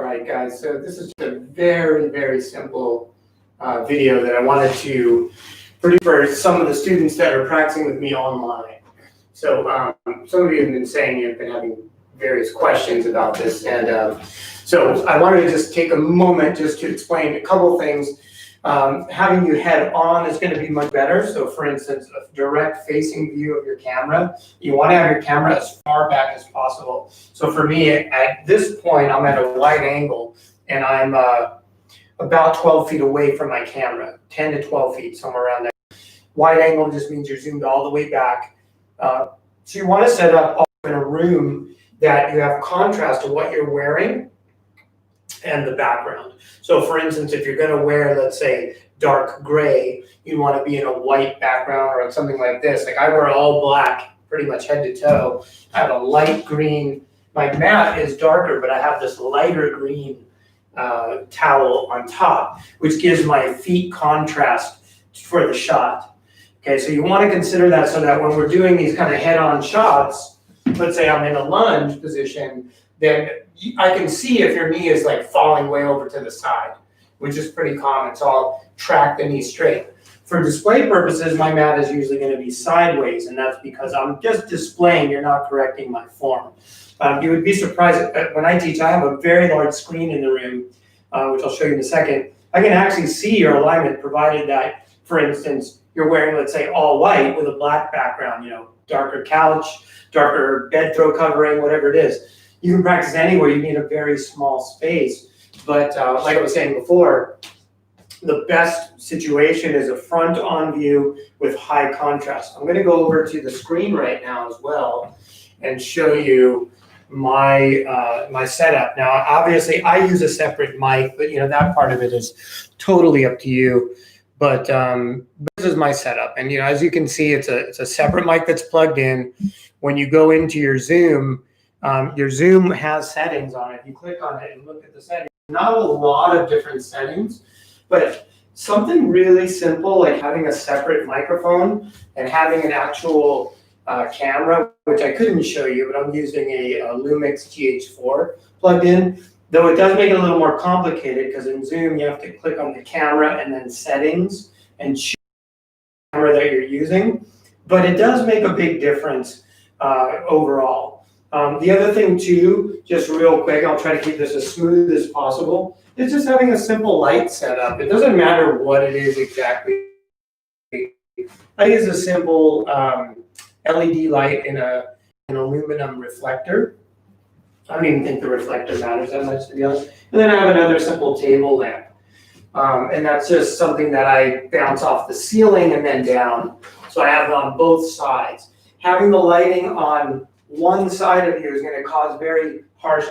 right, guys, so this is a very, very simple video that I wanted to produce for some of the students that are practicing with me online. So some of you have been saying you've been having various questions about this, and so I wanted to just take a moment just to explain a couple things. Having you head on is going to be much better. So for instance, a direct facing view of your camera, you want to have your camera as far back as possible. So for me, at this point, I'm at a wide angle and I'm about 12 feet away from my camera, 10 to 12 feet, somewhere around there. Wide angle just means you're zoomed all the way back. So you want to set up in a room that you have contrast to what you're wearing and the background. So for instance, if you're going to wear, let's say, dark gray, you want to be in a white background or something like this. Like I wear all black, pretty much head to toe. I have a light green. My mat is darker, but I have this lighter green towel on top, which gives my feet contrast for the shot. Okay, so you want to consider that so that when we're doing these kind of head-on shots, let's say I'm in a lunge position, then I can see if your knee is like falling way over to the side, which is pretty common. So I'll track the knee straight. For display purposes, my mat is usually going to be sideways, and that's because I'm just displaying, you're not correcting my form. You would be surprised when I teach, I have a very large screen in the room, which I'll show you in a second. I can actually see your alignment, provided that, for instance, you're wearing, let's say, all white with a black background, you know, darker couch, darker bed throw covering, whatever it is. You can practice anywhere. You need a very small space. But like I was saying before, the best situation is a front-on view with high contrast. I'm going to go over to the screen right now as well and show you my my setup. Now, obviously, I use a separate mic, but you know that part of it is totally up to you. But this is my setup, and you know, as you can see, it's a separate mic that's plugged in. When you go into your Zoom has settings on it. You click on it and look at the settings. Not a lot of different settings, but something really simple like having a separate microphone and having an actual camera, which I couldn't show you, but I'm using a Lumix GH4 plugged in. Though it does make it a little more complicated because in Zoom you have to click on the camera and then settings and choose the camera that you're using. But it does make a big difference overall. The other thing too, just real quick, I'll try to keep this as smooth as possible, is just having a simple light setup. It doesn't matter what it is exactly. I use a simple LED light in an aluminum reflector. I don't even think the reflector matters that much, to be honest. And then I have another simple table lamp. And that's just something that I bounce off the ceiling and then down. So I have it on both sides. Having the lighting on one side of you is going to cause very harsh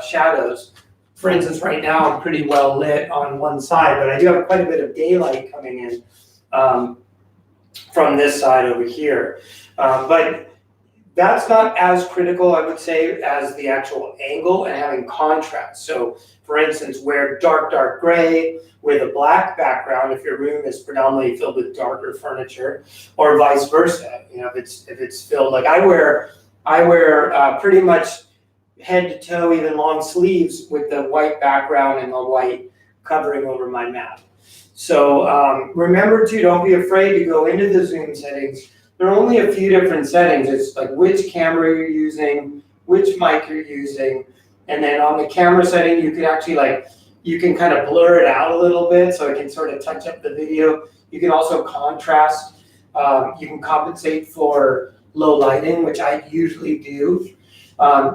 shadows. For instance, right now I'm pretty well lit on one side, but I do have quite a bit of daylight coming in from this side over here. But that's not as critical, I would say, as the actual angle and having contrast. So, for instance, wear dark gray with a black background if your room is predominantly filled with darker furniture, or vice versa. You know, if it's filled, like I wear pretty much head to toe, even long sleeves with the white background and the white covering over my mat. So remember to, don't be afraid to go into the Zoom settings. There are only a few different settings. It's like which camera you're using, which mic you're using, and then on the camera setting, you can actually you can kind of blur it out a little bit so it can sort of touch up the video. You can also contrast. You can compensate for low lighting, which I usually do.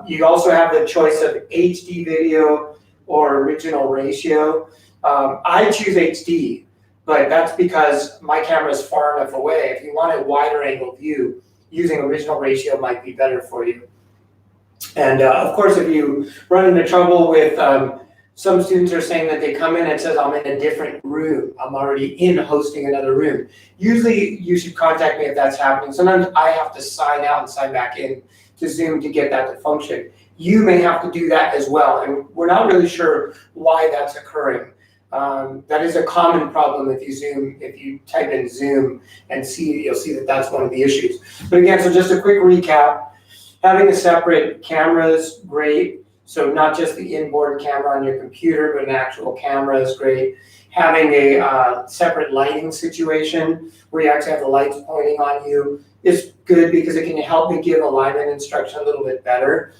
You also have the choice of HD video or original ratio. I choose HD. But that's because my camera is far enough away. If you want a wider angle view, using original ratio might be better for you. And of course, if you run into trouble with, some students are saying that they come in and it says, I'm in a different room. I'm already in hosting another room. Usually you should contact me if that's happening. Sometimes I have to sign out and sign back in to Zoom to get that to function. You may have to do that as well. And we're not really sure why that's occurring. That is a common problem if you type in Zoom and you'll see that that's one of the issues. But again, so just a quick recap, having a separate camera is great. So not just the inboard camera on your computer, but an actual camera is great. Having a separate lighting situation where you actually have the lights pointing on you is good because it can help me give alignment instruction a little bit better.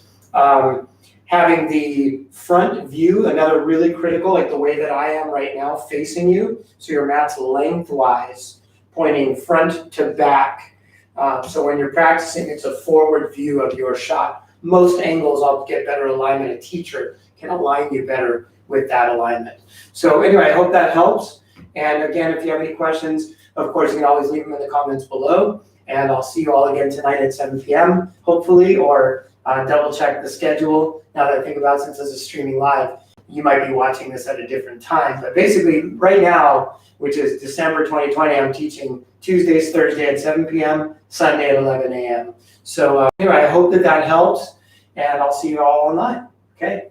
Having the front view, another really critical, like the way that I am right now, facing you, so your mat's lengthwise, pointing front to back. So when you're practicing, it's a forward view of your shot. Most angles, I'll get better alignment. A teacher can align you better with that alignment. So anyway, I hope that helps. And again, if you have any questions, of course, you can always leave them in the comments below. And I'll see you all again tonight at 7 p.m., hopefully, or double check the schedule. Now that I think about it, since this is streaming live, you might be watching this at a different time. But basically, right now, which is December 2020, I'm teaching Tuesdays, Thursday at 7 p.m., Sunday at 11 a.m. So anyway, I hope that helps, and I'll see you all online. Okay.